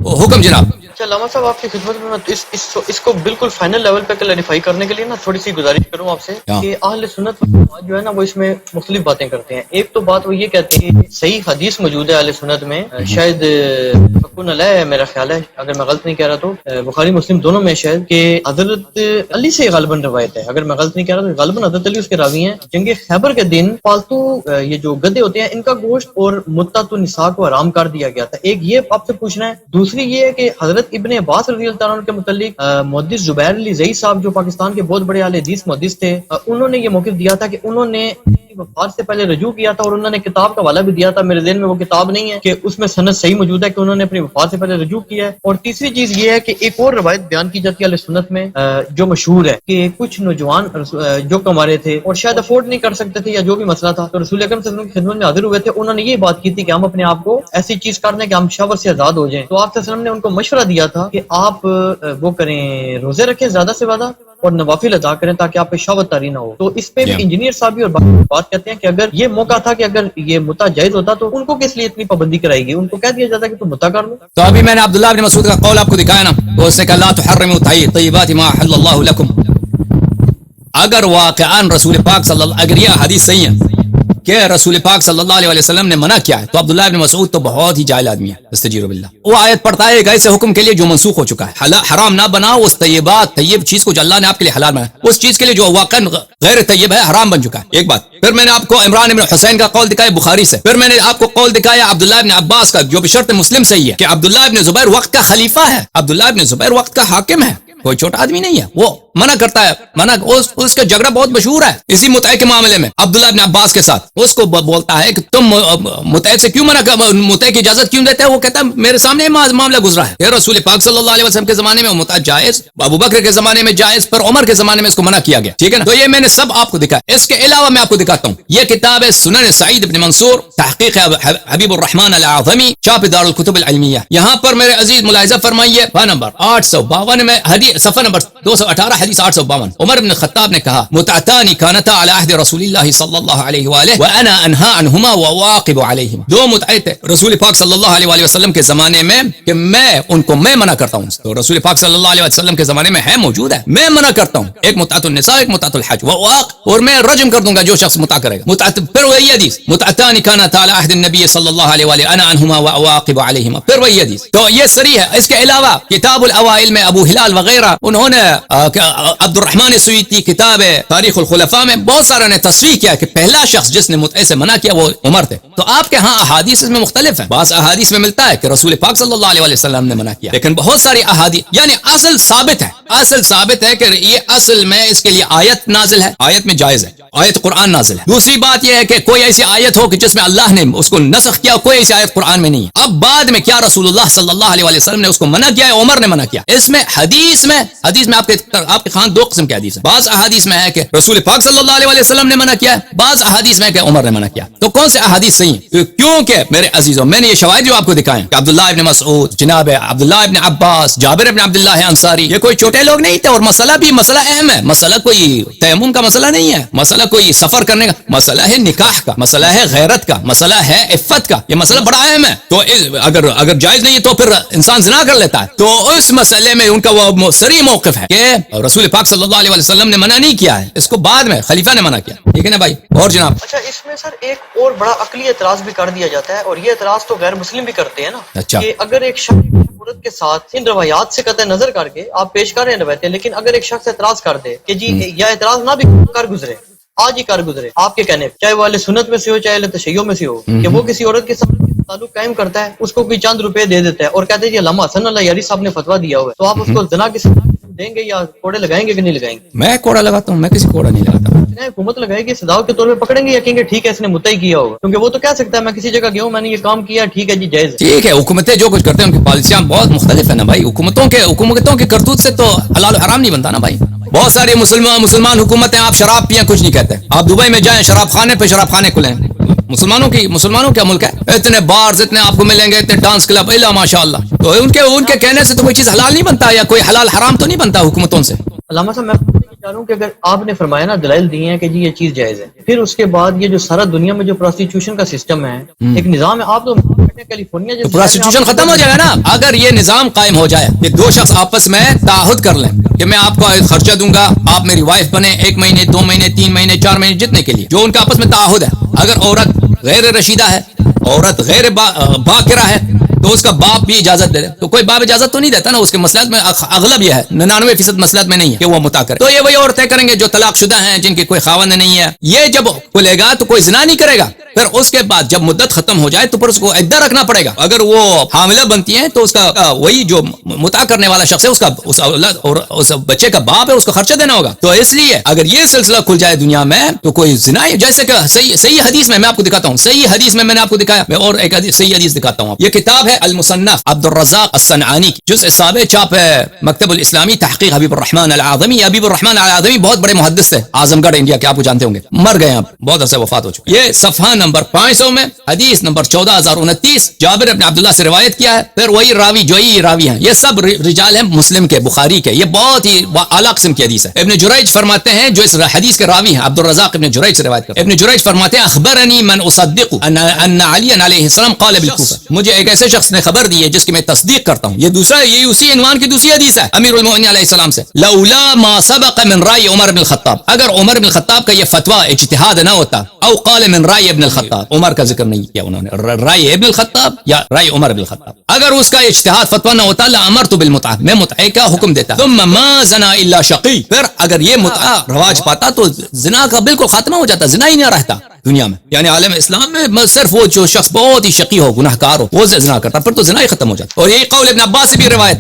حکم جناب. اچھا علامہ صاحب آپ کی خدمت میں اس کو بالکل فائنل لیول پہ کلیریفائی کرنے کے لیے نا تھوڑی سی گزارش کروں آپ سے کہ اہل سنت والجماعت جو ہے نا وہ اس میں مختلف باتیں کرتے ہیں. ایک تو بات وہ یہ کہتے ہیں کہ صحیح حدیث موجود ہے اہل سنت میں, شاید فکن علیہ میرا خیال ہے اگر میں غلط نہیں کہہ رہا تو بخاری مسلم دونوں میں شاید کہ حضرت علی سے غالباً روایت ہے, اگر میں غلط نہیں کہہ رہا تو غالباً حضرت علی اس کے راوی ہیں. جنگ خیبر کے دن پالتو یہ جو گدے ہوتے ہیں ان کا گوشت اور متعۃ النساء کو حرام کر دیا گیا تھا. ایک یہ آپ سے پوچھنا ہے. دوسری یہ ہے کہ حضرت ابن عباس رضی اللہ عنہ کے متعلق محدث زبیر علی زئی صاحب جو پاکستان کے بہت بڑے اہل حدیث محدث تھے, انہوں نے یہ موقف دیا تھا کہ انہوں نے وفات سے پہلے رجوع کیا تھا اور انہوں نے کتاب کا حوالہ بھی دیا تھا. میرے ذہن میں وہ کتاب نہیں ہے کہ اس میں سند صحیح موجود ہے کہ انہوں نے اپنی وفات سے پہلے رجوع کیا ہے. اور تیسری چیز یہ ہے کہ ایک اور روایت بیان کی جاتی ہے اہل سنت میں جو مشہور ہے کہ کچھ نوجوان جو کما رہے تھے اور شاید افورڈ نہیں کر سکتے تھے یا جو بھی مسئلہ تھا, تو رسول اکرم صلی اللہ علیہ وسلم کی خدمت میں حاضر ہوئے تھے. انہوں نے یہ بات کی تھی کہ ہم اپنے آپ کو ایسی چیز کر دیں کہ ہم شہوت سے آزاد ہو جائیں. تو آپ صلی اللہ علیہ وسلم نے ان کو مشورہ دیا تھا کہ آپ وہ کریں, روزے رکھیں زیادہ سے زیادہ اور نوافل ادا کریں تاکہ آپ پہ شہوت طاری نہ ہو. تو اس پہ بھی انجینئر صاحب بھی اور بات کہتے ہیں کہ اگر یہ موقع تھا کہ اگر یہ متع جائز ہوتا تو ان کو کس لیے اتنی پابندی کرائی گئی, ان کو کہہ دیا جاتا کہ تم متع کر لو. تو ابھی میں نے عبداللہ بن مسعود کا قول آپ کو دکھایا نا, تو اس نے کہا لا تحرموا طیبات ما احل اللہ لکم. اگر واقعاً رسول پاک صلی اللہ, اگر یہ حدیث صحیح ہے کہ رسول پاک صلی اللہ علیہ وسلم نے منع کیا ہے, تو عبداللہ بن مسعود تو بہت ہی جاہل آدمی ہے, استجیر باللہ. وہ آیت پڑھتا ہے ایک ایسے حکم کے لیے جو منسوخ ہو چکا ہے. حرام نہ بناؤ اس طیب چیز کو جو اللہ نے آپ کے لیے حلال بنایا, اس چیز کے لیے جو واقعاً غیر طیب ہے حرام بن چکا ہے. ایک بات. پھر میں نے آپ کو عمران بن حسین کا قول دکھایا بخاری سے. پھر میں نے آپ کو قول دکھایا عبداللہ بن عباس کا جو بشرط مسلم صحیح ہے کہ عبداللہ بن زبیر وقت کا خلیفہ ہے, عبداللہ بن زبیر وقت کا حاکم ہے, کوئی چھوٹا آدمی نہیں ہے. وہ منع کرتا ہے, منع اس کا جھگڑا بہت مشہور ہے اسی متع کے معاملے میں عبداللہ بن عباس کے ساتھ. اس کو بولتا ہے کہ تم متع سے کیوں متع کی اجازت کیوں دیتے ہو؟ وہ کہتا ہے میرے سامنے معاملہ گزرا ہے کہ رسول پاک صلی اللہ علیہ وسلم کے زمانے میں متع جائز, ابو بکر کے زمانے میں جائز, پر عمر کے زمانے میں اس کو منع کیا گیا. ٹھیک ہے نا. تو یہ میں نے سب آپ کو دکھایا. اس کے علاوہ میں آپ کو دکھاتا ہوں, یہ کتاب ہے سنن سعید بن منصور, تحقیق حبیب الرحمن العظمی, چاپ دار الکتب العلمیہ. یہاں پر میرے عزیز ملاحظہ فرمائیے نمبر 852 میں صفحہ نمبر 218 حدیث 852. عمر بن الخطاب نے کہا متعتان کانتا علی عہد رسول اللہ صلی اللہ علیہ وآلہ وانا انہا عنہما وواقب علیہما. دو متعے تھے رسول پاک صلی اللہ علیہ وآلہ وسلم کے زمانے میں کہ میں ان کو میں منع کرتا ہوں. تو رسول پاک صلی اللہ علیہ وسلم کے زمانے میں ہے, موجود ہے, میں منع کرتا ہوں. ایک متعۃ النساء, ایک متعۃ الحج, اور میں رجم کر دوں گا جو شخص متع کرے گا. پھر وہی حدیث متعتان کانتا علی عہد النبی صلی اللہ علیہ وآلہ انا عنہما وواقب علیہما. پھر وہی حدیث. تو یہ صریح ہے. اس کے علاوہ کتاب الاوائل میں ابو ہلال وغیرہ انہوں نے عبد الرحمن سیوطی کتاب تاریخ الخلفاء میں بہت سارے نے تصریح کیا کہ پہلا شخص جس نے متع سے منع کیا وہ عمر تھے. تو آپ کے ہاں احادیث میں مختلف ہیں. بعض احادیث میں ملتا ہے کہ رسول پاک صلی اللہ علیہ وسلم نے منع کیا, لیکن بہت ساری احادیث یعنی اصل ثابت ہے. اصل ثابت ہے کہ یہ اصل میں اس کے لیے آیت نازل ہے, آیت میں جائز ہے, آیت قرآن نازل ہے. دوسری بات یہ ہے کہ کوئی ایسی آیت ہو کہ جس میں اللہ نے اس کو نسخ کیا, کوئی ایسی آیت قرآن میں نہیں ہے. اب بعد میں کیا رسول اللہ صلی اللہ علیہ وسلم نے اس کو منع کیا ہے, عمر نے منع کیا. اس میں حدیث میں آپ کے خان دو قسم کے حدیث ہیں. بعض احادیث میں ہے کہ رسول پاک صلی اللہ علیہ وسلم نے منع کیا ہے, بعض احادیث میں ہے کہ عمر نے منع کیا. تو کون سے احادیث صحیح ہیں؟ کیونکہ میرے عزیزوں میں نے یہ شواہد جو آپ کو دکھائے کہ عبداللہ ابن مسعود, جناب عبداللہ ابن عباس, جابر ابن عبداللہ انصاری, یہ کوئی چھوٹے لوگ نہیں تھے. اور مسئلہ بھی مسئلہ اہم ہے. مسئلہ کوئی تیمم کا مسئلہ نہیں ہے, مسئلہ کوئی سفر کرنے کا مسئلہ ہے, نکاح کا مسئلہ ہے, غیرت کا مسئلہ ہے, عفت کا. یہ مسئلہ بڑا اہم ہے. تو اگر جائز نہیں ہے تو پھر انسان زنا کر لیتا ہے. تو اس مسئلے میں ان کا وہ صریح موقف ہے کہ رسول پاک صلی اللہ علیہ وسلم نے منع نہیں کیا ہے, اس کو بعد میں خلیفہ نے منع کیا. ٹھیک ہے نا بھائی. اور جناب اچھا اس میں سر ایک اور بڑا عقلی اعتراض بھی کر دیا جاتا ہے, اور یہ اعتراض تو غیر مسلم بھی کرتے ہیں نا. اچھا. کہ اگر ایک شخص عورت کے ساتھ ان روایات سے قطع نظر کر کے آپ پیش کر رہے ہیں روایتیں, لیکن اگر ایک شخص اعتراض کر دے کہ جی یا اعتراض نہ بھی کر گزرے, آج ہی کر گزرے آپ کے کہنے, چاہے وہ اہل سنت میں سے ہو چاہے اہل تشیع میں سے ہو, کہ وہ کسی عورت کے ساتھ تعلق قائم کرتا ہے, اس کو کوئی چند روپے دے دیتا ہے اور کہتے ہیں جی علامہ حسن اللہ یاری صاحب نے فتویٰ دیا ہوا ہے, تو آپ اس کو زنا کی سزا دیں گے یا کوڑے لگائیں گے کہ نہیں لگائیں گے؟ میں کوڑا لگاتا ہوں, میں کسی کوڑا نہیں لگاتا. حکومت لگائے گی, سزا کے طور پہ پکڑیں گے یا کہیں گے ٹھیک ہے اس نے متع کیا ہوگا؟ کیونکہ وہ تو کہہ سکتا ہے میں کسی جگہ گیا ہوں, میں نے یہ کام کیا, ٹھیک ہے جی جائز. ٹھیک ہے, حکومتیں جو کچھ کرتے ہیں ان کی پالیسیاں بہت مختلف ہے نا بھائی. حکومتوں کے کرتوت سے تو حلال حرام نہیں بنتا نا بھائی. بہت ساری مسلمان حکومتیں, آپ شراب پیئیں کچھ نہیں کہتے. آپ دبئی میں جائیں شراب خانے پہ شراب خانے کھلیں. مسلمانوں کا ملک ہے, اتنے بارز اتنے آپ کو ملیں گے, اتنے ڈانس کلب, الا ماشاءاللہ. تو ان کے کہنے سے تو کوئی چیز حلال نہیں بنتا, یا کوئی حلال حرام تو نہیں بنتا حکومتوں سے. علامہ صاحب میں چاہ رہا ہوں کہ اگر آپ نے فرمایا نا دلائل دیے ہیں کہ جی یہ چیز جائز ہے، پھر اس کے بعد یہ جو سارا دنیا میں جو پروسٹیٹیوشن کا سسٹم ہے، ایک نظام ہے، آپ تو کیلیفورنیا تو پروسٹیٹیوشن ختم ہو جائے گا نا اگر یہ نظام قائم ہو جائے کہ دو شخص آپس میں تعہد کر لیں کہ میں آپ کو خرچہ دوں گا، آپ میری وائف بنے 1 مہینے 2 مہینے 3 مہینے 4 مہینے جتنے کے لیے جو ان کا آپس میں تعہد ہے. اگر عورت غیر رشیدہ ہے، عورت غیر باکرہ ہے، تو اس کا باپ بھی اجازت دے دے. تو کوئی باپ اجازت تو نہیں دیتا نا، اس کے مسئلات میں اغلب یہ ہے 99% مسئلات میں نہیں ہے کہ وہ مطاع کرے. تو یہ وہی عورتیں کریں گے جو طلاق شدہ ہیں، جن کے کوئی خاوند نہیں ہے. یہ جب کھلے گا تو کوئی زنا نہیں کرے گا، پھر اس کے بعد جب مدت ختم ہو جائے تو پھر اس کو عدہ رکھنا پڑے گا. اگر وہ حاملہ بنتی ہیں تو اس کا وہی جو مطاع کرنے والا شخص ہے اس کا اس اولاد اور اس بچے کا باپ ہے، اس کو خرچہ دینا ہوگا. تو اس لیے اگر یہ سلسلہ کھل جائے دنیا میں تو کوئی زنا، جیسے کہ صحیح حدیث میں آپ کو دکھاتا ہوں، صحیح حدیث میں نے آپ کو دکھایا، میں اور ایک صحیح حدیث دکھاتا ہوں. یہ کتاب ہے المصنف عبد الرزاق الصنعانی کی، جزء 7 چھاپ ہے مکتب الاسلامی، تحقیق حبیب الرحمن العظمی. حبیب الرحمن العظمی بہت بڑے محدث تھے، اعظم گڑھ انڈیا کے، آپ کو جانتے ہوں گے، مر گئے اب بہت عرصے وفات ہو چکے. یہ صفحہ نمبر 500 میں حدیث نمبر 14029 جابر ابن عبداللہ سے روایت کیا ہے. پھر وہی راوی جو ہی راوی ہیں، یہ سب رجال ہیں مسلم کے، بخاری کے. یہ بہت ہی اعلیٰ قسم کی حدیث ہے. ابن جریج فرماتے ہیں جو اس حدیث کے راوی ہیں، عبد الرزاق ابن جریج سے روایت کرتے ہیں. ابن جریج فرماتے ہیں اخبرنی من اصدق ان علی علیہ السلام قال بالکوفہ، مجھے ایک ایسے شخص نے خبر دی ہے جس کی میں تصدیق کرتا ہوں. یہ دوسرا، یہ اسی عنوان کی دوسری حدیث ہے امیر المؤمنین علیہ السلام سے. لولا ما سبق من رأی عمر بن الخطاب، اگر عمر بن الخطاب کا یہ فتویٰ اجتہاد نہ ہوتا، او قال من رأی ابن الخطاب، عمر کا ذکر نہیں کیا انہوں نے، رأی ابن الخطاب یا رأی عمر بن الخطاب، اگر اس کا اجتہاد فتویٰ نہ ہوتا لامرت بالمتعہ، میں متعہ کا حکم دیتا. ثم ما زنا الا شقی، پھر اگر یہ متعہ رواج پاتا تو زنا کا بالکل خاتمہ ہو جاتا، زنا ہی نہیں رہتا دنیا میں. یعنی عالم اسلام میں صرف وہ جو شخص بہت ہی شقی ہو، گناہ گار ہو، وہ زنا کرتا، پھر تو زنا ہی ختم ہو جاتا. اور یہی قول ابن عباس سے بھی روایت